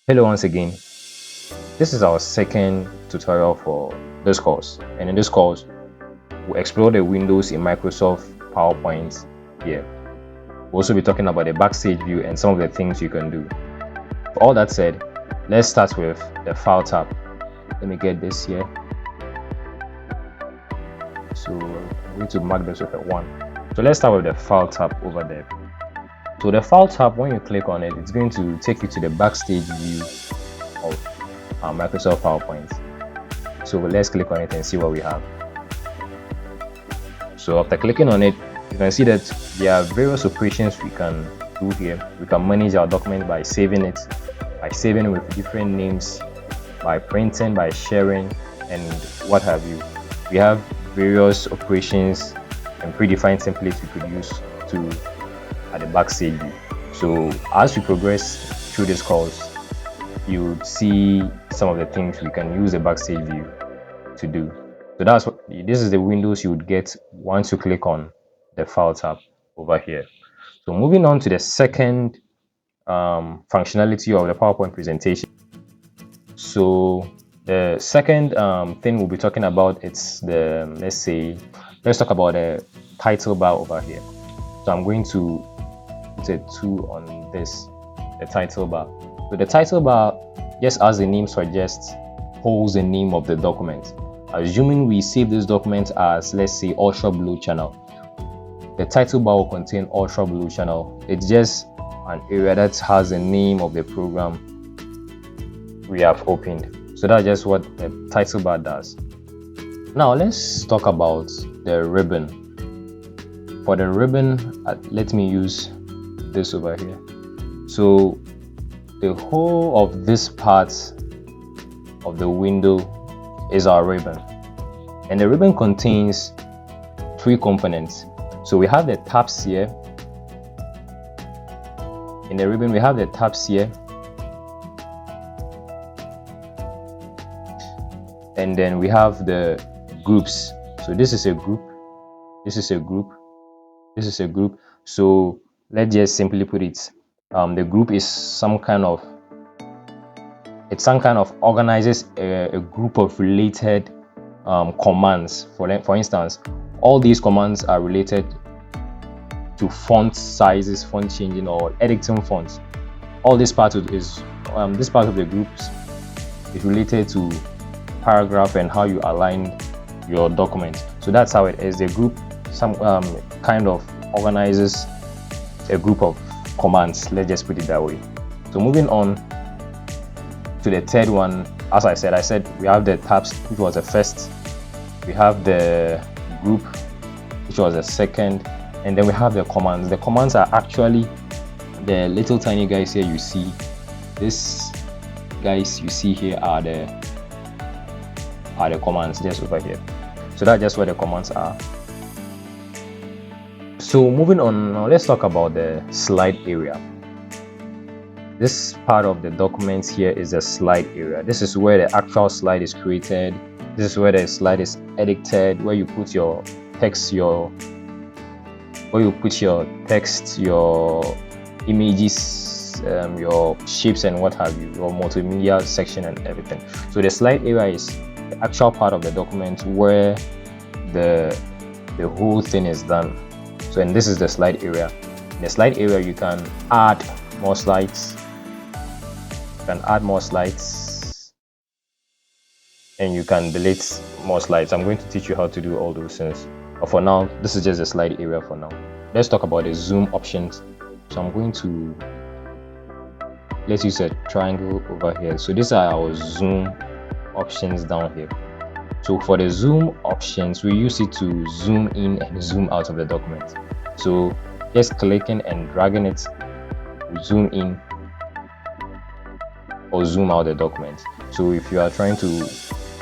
Hello once again. This is our second tutorial for this course, and in this course we'll explore the windows in Microsoft PowerPoint here. We'll also be talking about the backstage view and some of the things you can do. For all that said, let's start with the File tab. Let me get this here. So I'm going to mark this with a 1. So let's start with the File tab over there. So the File tab, when you click on it, it's going to take you to the backstage view of Microsoft PowerPoint. So let's click on it and see what we have. So after clicking on it, you can see that there are various operations we can do here. We can manage our document by saving it, with different names, by printing, by sharing, and what have you. We have various operations and predefined templates we could use to at the backstage view. So as we progress through this course, you would see some of the things we can use the backstage view to do. So this is the windows you would get once you click on the File tab over here. So moving on to the second functionality of the PowerPoint presentation. So the second thing we'll be talking about, it's the let's talk about the title bar over here. So I'm going to put a 2 on this, the title bar. So the title bar, just as the name suggests, holds the name of the document. Assuming we save this document as, let's say, Ultra Blue Channel, the title bar will contain Ultra Blue Channel. It's just an area that has the name of the program we have opened. So that's just what the title bar does. Now let's talk about the ribbon. For the ribbon, let me use this over here. So the whole of this part of the window is our ribbon, and the ribbon contains 3 components. So we have the tabs here. In the ribbon we have the tabs here, and then we have the groups. So this is a group, this is a group, this is a group. So let's just simply put it, the group is some kind of organizes a group of related commands. For instance, all these commands are related to font sizes, font changing, or editing fonts. All this part of this part of the groups is related to paragraph and how you align your document. So that's how it is. The group kind of organizes a group of commands, let's just put it that way. So moving on to the third one, as I said we have the tabs, which was the first, we have the group, which was the second, and then we have the commands. The commands are actually the little tiny guys here you see. These guys you see here are the commands just over here. So that's just what the commands are. So moving on, now let's talk about the slide area. This part of the document here is the slide area. This is where the actual slide is created. This is where the slide is edited, where you put your text, your images, your shapes and what have you, your multimedia section and everything. So the slide area is the actual part of the document where the whole thing is done. So, and this is the slide area. In the slide area you can add more slides, and you can delete more slides. I'm going to teach you how to do all those things, but for now this is just the slide area. For now, let's talk about the zoom options. So I'm going to, let's use a triangle over here. So these are our zoom options down here. So for the zoom options, we use it to zoom in and zoom out of the document. So just clicking and dragging it will zoom in or zoom out the document. So if you are trying to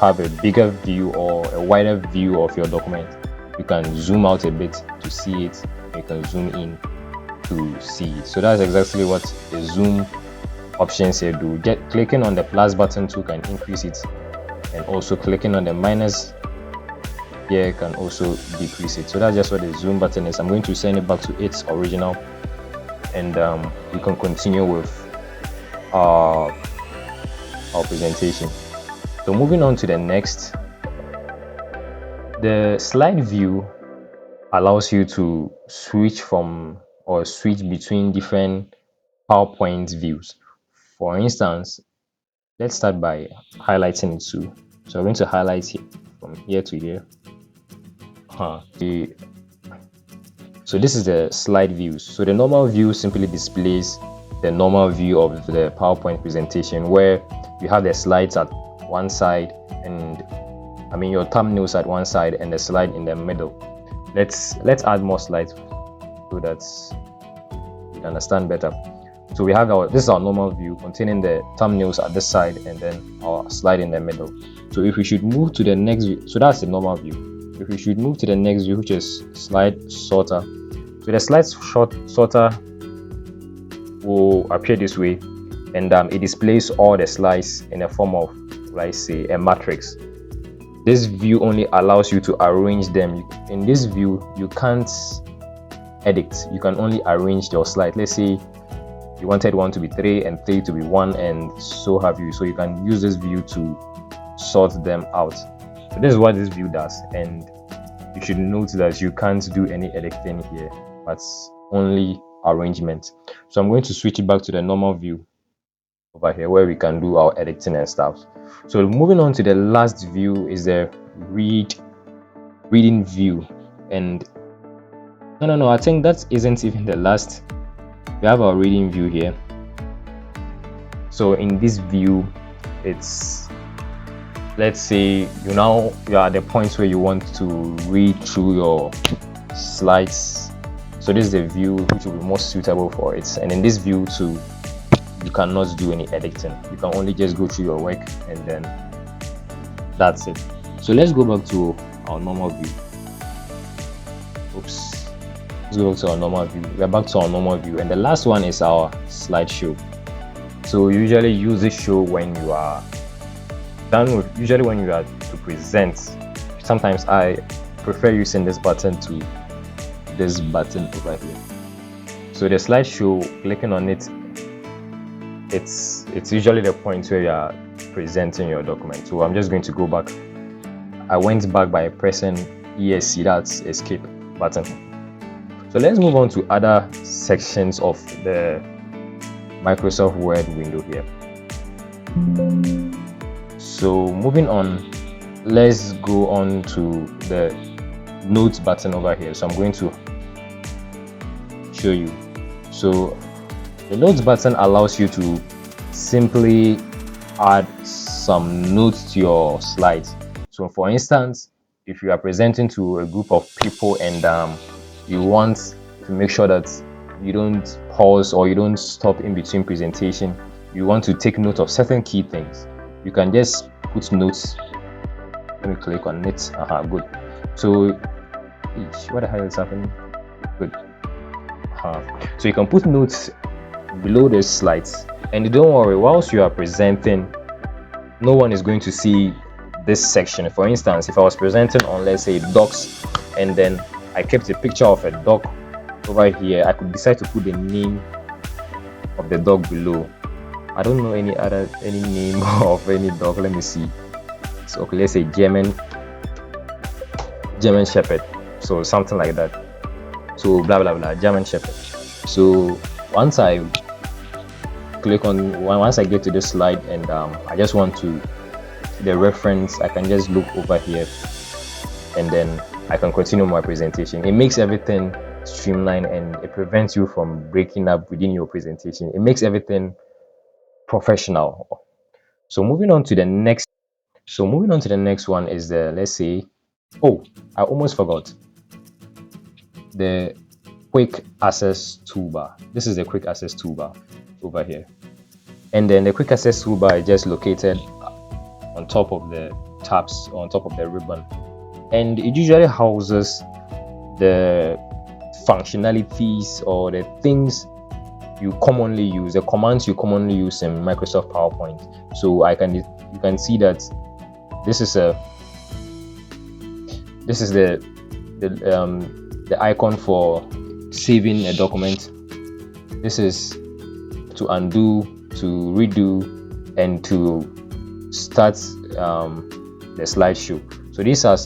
have a bigger view or a wider view of your document, you can zoom out a bit to see it, you can zoom in to see it. So that's exactly what the zoom options here do. Clicking on the plus button too can increase it, and also clicking on the minus here can also decrease it. So that's just what the zoom button is. I'm going to send it back to its original, and you can continue with our presentation. So moving on to the next, the slide view allows you to switch from or switch between different PowerPoint views. For instance, let's start by highlighting it too. So we're going to highlight here from here to here. So this is the slide views. So the normal view simply displays the normal view of the PowerPoint presentation, where you have the slides at one side and your thumbnails at one side and the slide in the middle. Let's add more slides so that you can understand better. So we have this is our normal view containing the thumbnails at this side and then our slide in the middle. So if we should move to the next view, so that's the normal view. If we should move to the next view, which is slide sorter. So the slide sorter will appear this way, and it displays all the slides in the form of, let's say, a matrix. This view only allows you to arrange them. In this view, you can't edit. You can only arrange your slide. Let's say you wanted 1 to be 3 and 3 to be 1, and so have you. So you can use this view to sort them out. So this is what this view does, and you should note that you can't do any editing here, but only arrangement. So I'm going to switch it back to the normal view over here where we can do our editing and stuff. So moving on to the last view is the reading view. And no, I think that isn't even the last. We have our reading view here. So in this view, it's, let's say you are at the point where you want to read through your slides. So this is the view which will be most suitable for it. And in this view too, you cannot do any editing. You can only just go through your work and then that's it. So let's go back to our normal view. Let's go back to our normal view. We are back to our normal view, and the last one is our slideshow. So you usually use this show when you are done with, usually when you are to present. Sometimes I prefer using this button to this button over here. So the slideshow, clicking on it, it's usually the point where you are presenting your document. So I'm just going to go back. I went back by pressing ESC, that's escape button. So let's move on to other sections of the Microsoft Word window here. So moving on, let's go on to the notes button over here. So I'm going to show you. So the notes button allows you to simply add some notes to your slides. So for instance, if you are presenting to a group of people and you want to make sure that you don't pause or you don't stop in between presentation, you want to take note of certain key things, you can just put notes. Let me click on it. Good. So what the hell is happening? Good. So you can put notes below the slides, and don't worry, whilst you are presenting, no one is going to see this section. For instance, if I was presenting on, let's say, dogs, and then I kept a picture of a dog over here, I could decide to put the name of the dog below. I don't know any name of any dog. Let me see. So okay, let's say German Shepherd, so something like that. So blah blah blah, German Shepherd. So once I get to this slide and I just want to the reference, I can just look over here and then I can continue my presentation. It makes everything streamlined and it prevents you from breaking up within your presentation. It makes everything professional. So moving on to the next one is the, let's say, oh, I almost forgot, the quick access toolbar. This is the quick access toolbar over here, and then the quick access toolbar is just located on top of the tabs, on top of the ribbon, and it usually houses the functionalities or the things you commonly use, the commands you commonly use in Microsoft PowerPoint. So you can see that this is the icon for saving a document. This is to undo, to redo, and to start the slideshow. So these are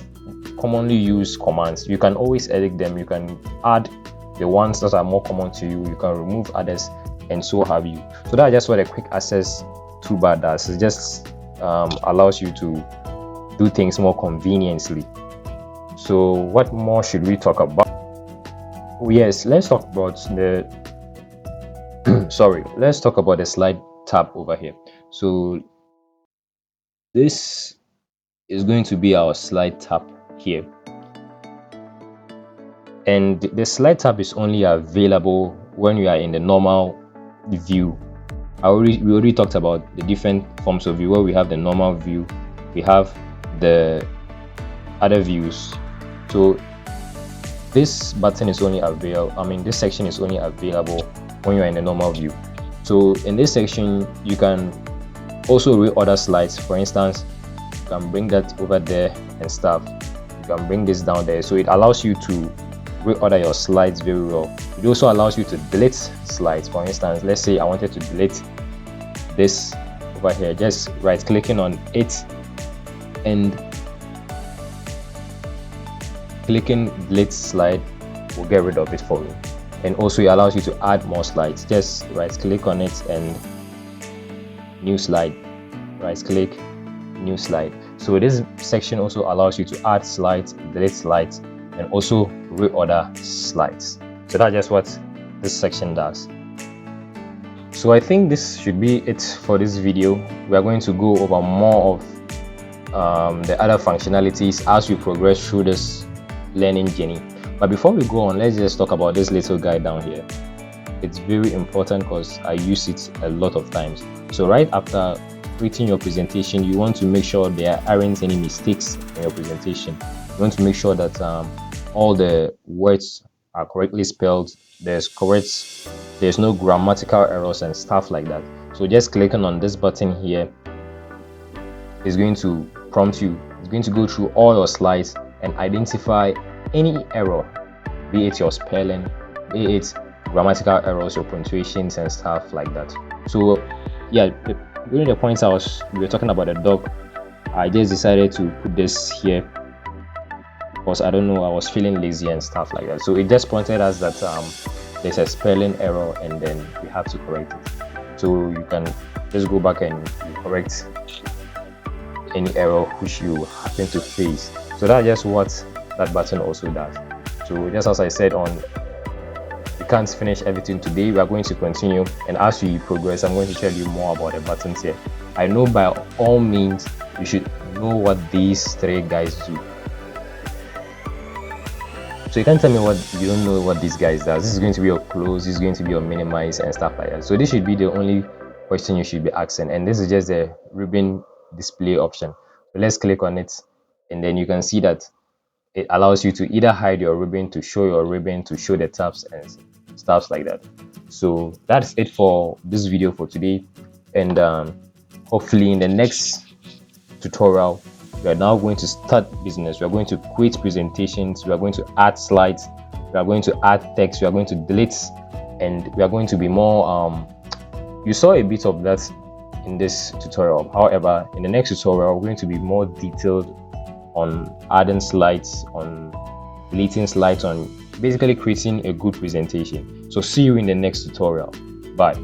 commonly used commands. You can always edit them. You can add the ones that are more common to you. You can remove others, and so have you. So that's just what a quick access toolbar does. It just allows you to do things more conveniently. So what more should we talk about? Oh, yes, let's talk about the let's talk about the slide tab over here. So this is going to be our slide tab here, and the slide tab is only available when you are in the normal view. We already talked about the different forms of view, where we have the normal view, we have the other views. So this button is only available, this section is only available when you're in the normal view. So in this section, you can also reorder slides. For instance, you can bring that over there and stuff. You can bring this down there. So it allows you to reorder your slides very well. It also allows you to delete slides. For instance, let's say I wanted to delete this over here. Just right clicking on it and clicking delete slide will get rid of it for you. And also it allows you to add more slides. Just right click on it and new slide, right click, new slide. So this section also allows you to add slides, delete slides, and also reorder slides. So that's just what this section does. So I think this should be it for this video. We are going to go over more of the other functionalities as we progress through this learning journey. But before we go on, let's just talk about this little guy down here. It's very important because I use it a lot of times. So right after creating your presentation, you want to make sure there aren't any mistakes in your presentation. You want to make sure that all the words are correctly spelled, there's no grammatical errors and stuff like that. So just clicking on this button here is going to prompt you. It's going to go through all your slides and identify any error, be it your spelling, be it grammatical errors, your punctuations and stuff like that. So yeah, during the points we were talking about the dog, I just decided to put this here because I don't know, I was feeling lazy and stuff like that. So it just pointed us that there's a spelling error and then we have to correct it. So you can just go back and correct any error which you happen to face. So that's just what that button also does. So just as I said, we can't finish everything today. We are going to continue, and as we progress, I'm going to tell you more about the buttons here. I know by all means you should know what these three guys do. So you can't tell me what you don't know what these guys does. This is going to be your close, this is going to be your minimize and stuff like that. So this should be the only question you should be asking, and this is just the ribbon display option. So let's click on it, and then you can see that it allows you to either hide your ribbon, to show your ribbon, to show the tabs and stuff like that. So that's it for this video for today, and hopefully in the next tutorial we are now going to start business. We are going to create presentations, we are going to add slides, we are going to add text, we are going to delete, and we are going to be more you saw a bit of that in this tutorial. However, in the next tutorial we're going to be more detailed on adding slides, on deleting slides, on basically creating a good presentation. So see you in the next tutorial. Bye.